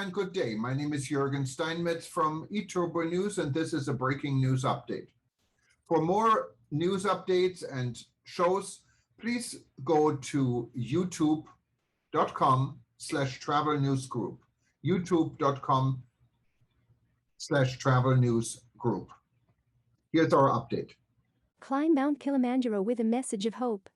and good day. My name is Jürgen Steinmetz from eTurboNews, and this is a breaking news update. For more news updates and shows, please go to youtube.com/travel news group. youtube.com/travel news group. Here's our update. Climb Mount Kilimanjaro with a message of hope.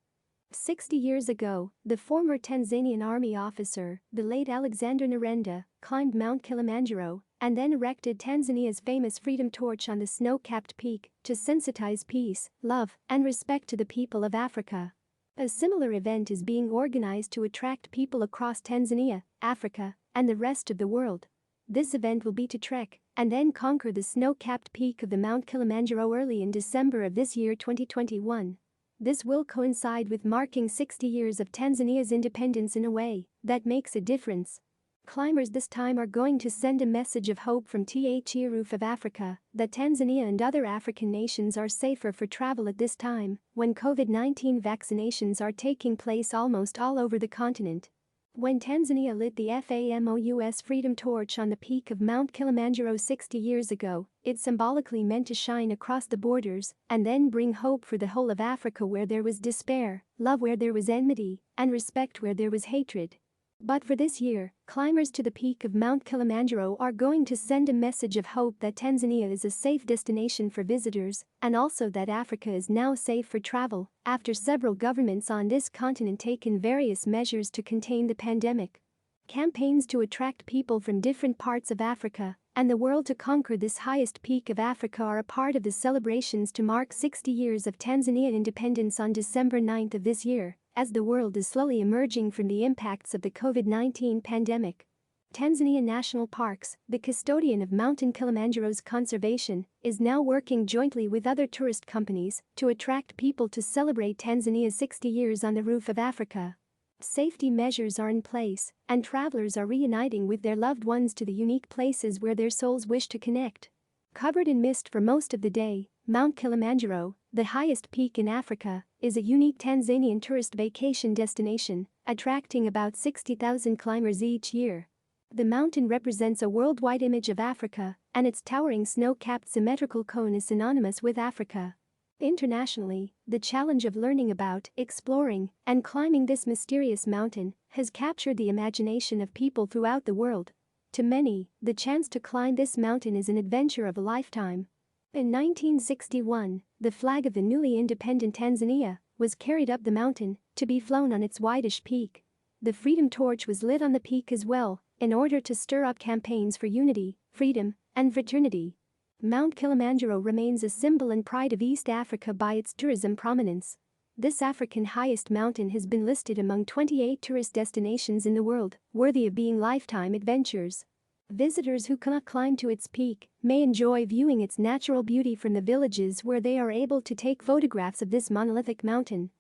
60 years ago, the former Tanzanian army officer, the late Alexander Nyirenda, climbed Mount Kilimanjaro and then erected Tanzania's famous freedom torch on the snow-capped peak to sensitize peace, love, and respect to the people of Africa. A similar event is being organized to attract people across Tanzania, Africa, and the rest of the world. This event will be to trek and then conquer the snow-capped peak of the Mount Kilimanjaro early in December of this year 2021. This will coincide with marking 60 years of Tanzania's independence in a way that makes a difference. Climbers this time are going to send a message of hope from the roof of Africa that Tanzania and other African nations are safer for travel at this time when COVID-19 vaccinations are taking place almost all over the continent. When Tanzania lit the FAMOUS Freedom Torch on the peak of Mount Kilimanjaro 60 years ago, it symbolically meant to shine across the borders and then bring hope for the whole of Africa where there was despair, love where there was enmity, and respect where there was hatred. But for this year, climbers to the peak of Mount Kilimanjaro are going to send a message of hope that Tanzania is a safe destination for visitors and also that Africa is now safe for travel after several governments on this continent taken various measures to contain the pandemic. Campaigns to attract people from different parts of Africa and the world to conquer this highest peak of Africa are a part of the celebrations to mark 60 years of Tanzanian independence on December 9th of this year, as the world is slowly emerging from the impacts of the COVID-19 pandemic. Tanzania National Parks, the custodian of Mountain Kilimanjaro's conservation, is now working jointly with other tourist companies to attract people to celebrate Tanzania's 60 years on the roof of Africa. Safety measures are in place, and travelers are reuniting with their loved ones to the unique places where their souls wish to connect. Covered in mist for most of the day, Mount Kilimanjaro, the highest peak in Africa, is a unique Tanzanian tourist vacation destination, attracting about 60,000 climbers each year. The mountain represents a worldwide image of Africa, and its towering snow-capped symmetrical cone is synonymous with Africa. Internationally, the challenge of learning about, exploring, and climbing this mysterious mountain has captured the imagination of people throughout the world. To many, the chance to climb this mountain is an adventure of a lifetime. In 1961, the flag of the newly independent Tanzania was carried up the mountain to be flown on its whitish peak. The Freedom Torch was lit on the peak as well, in order to stir up campaigns for unity, freedom, and fraternity. Mount Kilimanjaro remains a symbol and pride of East Africa by its tourism prominence. This African highest mountain has been listed among 28 tourist destinations in the world, worthy of being lifetime adventures. Visitors who cannot climb to its peak may enjoy viewing its natural beauty from the villages where they are able to take photographs of this monolithic mountain.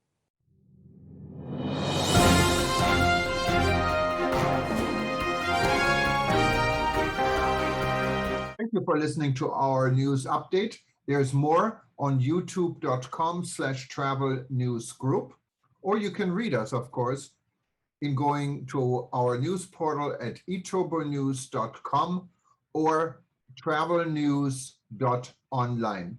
Thank you for listening to our news update. There's more on youtube.com/travel news group, or you can read us, of course, in going to our news portal at eTurboNews.com or travelnews.online.